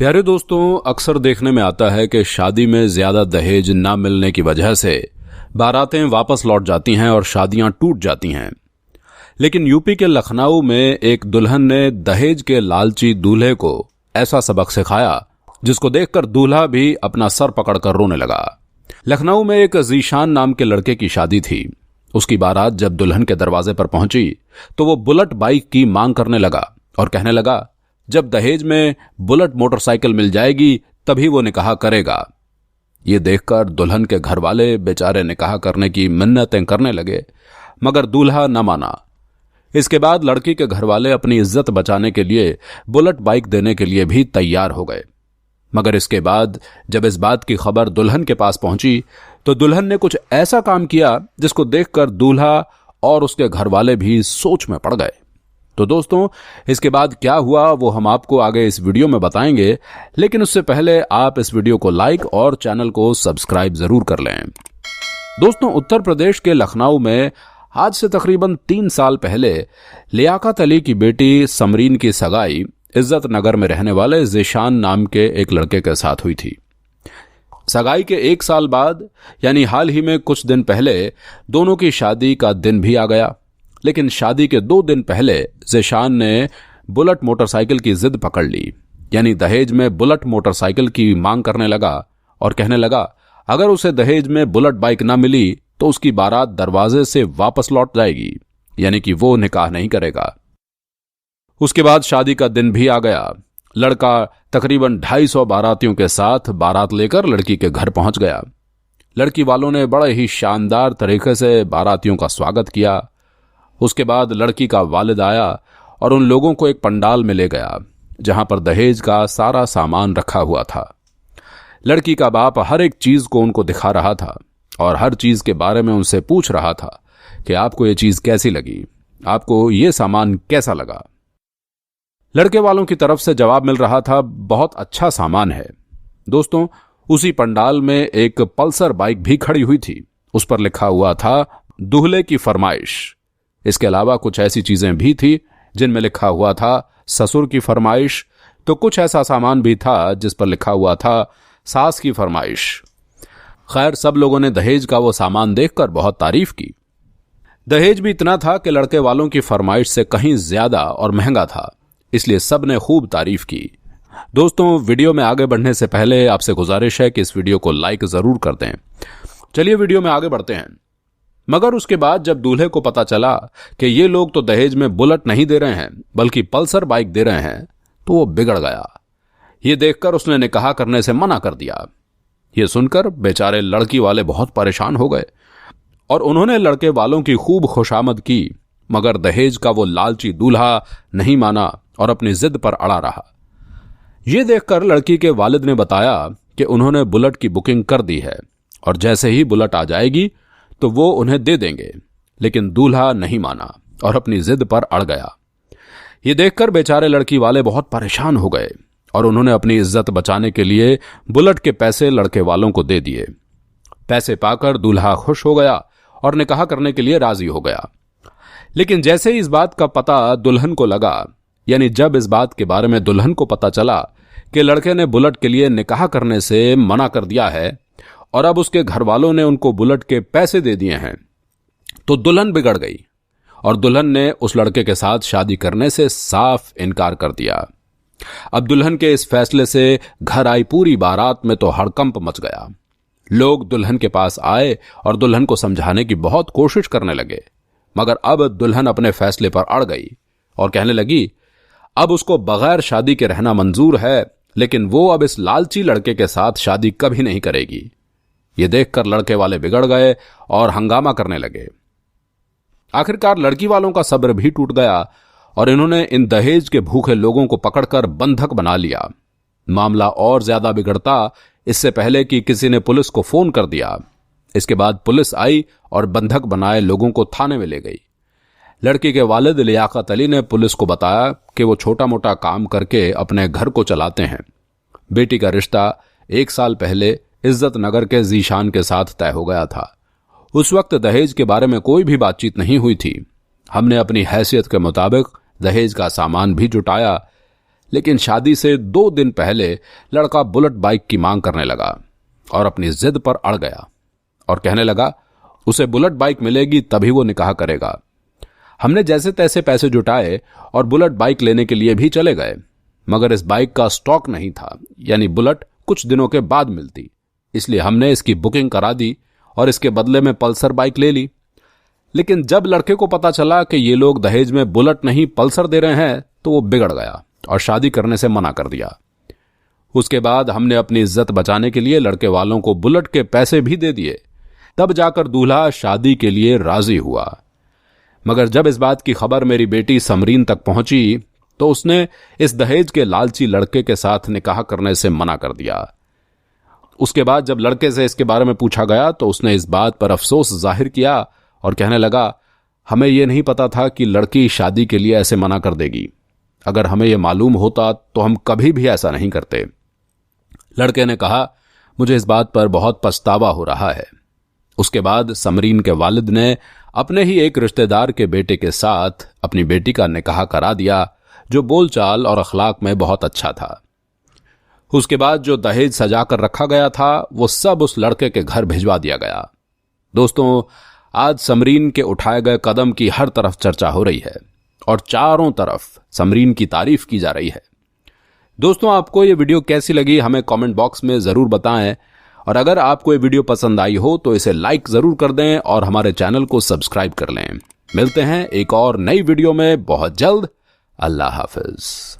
प्यारे दोस्तों, अक्सर देखने में आता है कि शादी में ज्यादा दहेज ना मिलने की वजह से बारातें वापस लौट जाती हैं और शादियां टूट जाती हैं। लेकिन यूपी के लखनऊ में एक दुल्हन ने दहेज के लालची दूल्हे को ऐसा सबक सिखाया जिसको देखकर दूल्हा भी अपना सर पकड़कर रोने लगा। लखनऊ में एक जीशान नाम के लड़के की शादी थी। उसकी बारात जब दुल्हन के दरवाजे पर पहुंची तो वो बुलेट बाइक की मांग करने लगा और कहने लगा, जब दहेज में बुलेट मोटरसाइकिल मिल जाएगी तभी वो निकाह करेगा। ये देखकर दुल्हन के घर वाले बेचारे निकाह करने की मिन्नतें करने लगे, मगर दूल्हा न माना। इसके बाद लड़की के घर वाले अपनी इज्जत बचाने के लिए बुलेट बाइक देने के लिए भी तैयार हो गए। मगर इसके बाद जब इस बात की खबर दुल्हन के पास पहुंची तो दुल्हन ने कुछ ऐसा काम किया जिसको देखकर दूल्हा और उसके घर वाले भी सोच में पड़ गए। तो दोस्तों, इसके बाद क्या हुआ वो हम आपको आगे इस वीडियो में बताएंगे, लेकिन उससे पहले आप इस वीडियो को लाइक और चैनल को सब्सक्राइब जरूर कर लें। दोस्तों, उत्तर प्रदेश के लखनऊ में आज से तकरीबन 3 साल पहले लियाकत अली की बेटी समरीन की सगाई इज्जत नगर में रहने वाले ज़ीशान नाम के एक लड़के के साथ हुई थी। सगाई के 1 साल बाद यानी हाल ही में कुछ दिन पहले दोनों की शादी का दिन भी आ गया। लेकिन शादी के 2 दिन पहले ज़ीशान ने बुलेट मोटरसाइकिल की जिद पकड़ ली, यानी दहेज में बुलेट मोटरसाइकिल की मांग करने लगा और कहने लगा अगर उसे दहेज में बुलेट बाइक ना मिली तो उसकी बारात दरवाजे से वापस लौट जाएगी, यानी कि वो निकाह नहीं करेगा। उसके बाद शादी का दिन भी आ गया। लड़का तकरीबन 250 बारातियों के साथ बारात लेकर लड़की के घर पहुंच गया। लड़की वालों ने बड़े ही शानदार तरीके से बारातियों का स्वागत किया। उसके बाद लड़की का वालिद आया और उन लोगों को एक पंडाल में ले गया जहां पर दहेज का सारा सामान रखा हुआ था। लड़की का बाप हर एक चीज को उनको दिखा रहा था और हर चीज के बारे में उनसे पूछ रहा था कि आपको ये चीज कैसी लगी, आपको ये सामान कैसा लगा। लड़के वालों की तरफ से जवाब मिल रहा था, बहुत अच्छा सामान है। दोस्तों, उसी पंडाल में एक पल्सर बाइक भी खड़ी हुई थी। उस पर लिखा हुआ था दूल्हे की फरमाइश। इसके अलावा कुछ ऐसी चीजें भी थी जिनमें लिखा हुआ था ससुर की फरमाइश, तो कुछ ऐसा सामान भी था जिस पर लिखा हुआ था सास की फरमाइश। खैर, सब लोगों ने दहेज का वो सामान देखकर बहुत तारीफ की। दहेज भी इतना था कि लड़के वालों की फरमाइश से कहीं ज्यादा और महंगा था, इसलिए सब ने खूब तारीफ की। दोस्तों, वीडियो में आगे बढ़ने से पहले आपसे गुजारिश है कि इस वीडियो को लाइक जरूर कर दें। चलिए वीडियो में आगे बढ़ते हैं। मगर उसके बाद जब दूल्हे को पता चला कि ये लोग तो दहेज में बुलेट नहीं दे रहे हैं बल्कि पल्सर बाइक दे रहे हैं तो वो बिगड़ गया। ये देखकर उसने निकाह करने से मना कर दिया। ये सुनकर बेचारे लड़की वाले बहुत परेशान हो गए और उन्होंने लड़के वालों की खूब खुशामद की, मगर दहेज का वो लालची दूल्हा नहीं माना और अपनी जिद पर अड़ा रहा। ये देखकर लड़की के वालिद ने बताया कि उन्होंने बुलेट की बुकिंग कर दी है और जैसे ही बुलेट आ जाएगी तो वो उन्हें दे देंगे। लेकिन दूल्हा नहीं माना और अपनी जिद पर अड़ गया। ये देखकर बेचारे लड़की वाले बहुत परेशान हो गए और उन्होंने अपनी इज्जत बचाने के लिए बुलेट के पैसे लड़के वालों को दे दिए। पैसे पाकर दूल्हा खुश हो गया और निकाह करने के लिए राजी हो गया। लेकिन जैसे ही इस बात का पता दुल्हन को लगा, यानी जब इस बात के बारे में दुल्हन को पता चला कि लड़के ने बुलेट के लिए निकाह करने से मना कर दिया है और अब उसके घर वालों ने उनको बुलेट के पैसे दे दिए हैं, तो दुल्हन बिगड़ गई और दुल्हन ने उस लड़के के साथ शादी करने से साफ इनकार कर दिया। अब दुल्हन के इस फैसले से घर आई पूरी बारात में तो हड़कंप मच गया। लोग दुल्हन के पास आए और दुल्हन को समझाने की बहुत कोशिश करने लगे, मगर अब दुल्हन अपने फैसले पर अड़ गई और कहने लगी अब उसको बगैर शादी के रहना मंजूर है, लेकिन वो अब इस लालची लड़के के साथ शादी कभी नहीं करेगी। ये देखकर लड़के वाले बिगड़ गए और हंगामा करने लगे। आखिरकार लड़की वालों का सब्र भी टूट गया और इन्होंने इन दहेज के भूखे लोगों को पकड़कर बंधक बना लिया। मामला और ज्यादा बिगड़ता इससे पहले कि किसी ने पुलिस को फोन कर दिया। इसके बाद पुलिस आई और बंधक बनाए लोगों को थाने में ले गई। लड़की के वालिद लियाकत अली ने पुलिस को बताया कि वो छोटा मोटा काम करके अपने घर को चलाते हैं। बेटी का रिश्ता 1 साल पहले इज्जत नगर के ज़ीशान के साथ तय हो गया था। उस वक्त दहेज के बारे में कोई भी बातचीत नहीं हुई थी। हमने अपनी हैसियत के मुताबिक दहेज का सामान भी जुटाया, लेकिन शादी से 2 दिन पहले लड़का बुलेट बाइक की मांग करने लगा और अपनी जिद पर अड़ गया और कहने लगा उसे बुलेट बाइक मिलेगी तभी वो निकाह करेगा। हमने जैसे तैसे पैसे जुटाए और बुलेट बाइक लेने के लिए भी चले गए, मगर इस बाइक का स्टॉक नहीं था, यानी बुलेट कुछ दिनों के बाद मिलती। इसलिए हमने इसकी बुकिंग करा दी और इसके बदले में पल्सर बाइक ले ली। लेकिन जब लड़के को पता चला कि ये लोग दहेज में बुलेट नहीं पल्सर दे रहे हैं तो वो बिगड़ गया और शादी करने से मना कर दिया। उसके बाद हमने अपनी इज्जत बचाने के लिए लड़के वालों को बुलेट के पैसे भी दे दिए। तब जाकर दूल्हा शादी के लिए राजी हुआ। मगर जब इस बात की खबर मेरी बेटी समरीन तक पहुंची तो उसने इस दहेज के लालची लड़के के साथ निकाह करने से मना कर दिया। उसके बाद जब लड़के से इसके बारे में पूछा गया तो उसने इस बात पर अफसोस जाहिर किया और कहने लगा, हमें यह नहीं पता था कि लड़की शादी के लिए ऐसे मना कर देगी। अगर हमें यह मालूम होता तो हम कभी भी ऐसा नहीं करते। लड़के ने कहा, मुझे इस बात पर बहुत पछतावा हो रहा है। उसके बाद समरीन के वालिद ने अपने ही एक रिश्तेदार के बेटे के साथ अपनी बेटी का निकाह करा दिया, जो बोलचाल और अखलाक में बहुत अच्छा था। उसके बाद जो दहेज सजा कर रखा गया था वो सब उस लड़के के घर भिजवा दिया गया। दोस्तों, आज समरीन के उठाए गए कदम की हर तरफ चर्चा हो रही है और चारों तरफ समरीन की तारीफ की जा रही है। दोस्तों, आपको ये वीडियो कैसी लगी हमें कमेंट बॉक्स में जरूर बताएं, और अगर आपको ये वीडियो पसंद आई हो तो इसे लाइक जरूर कर दें और हमारे चैनल को सब्सक्राइब कर लें। मिलते हैं एक और नई वीडियो में बहुत जल्द। अल्लाह हाफिज।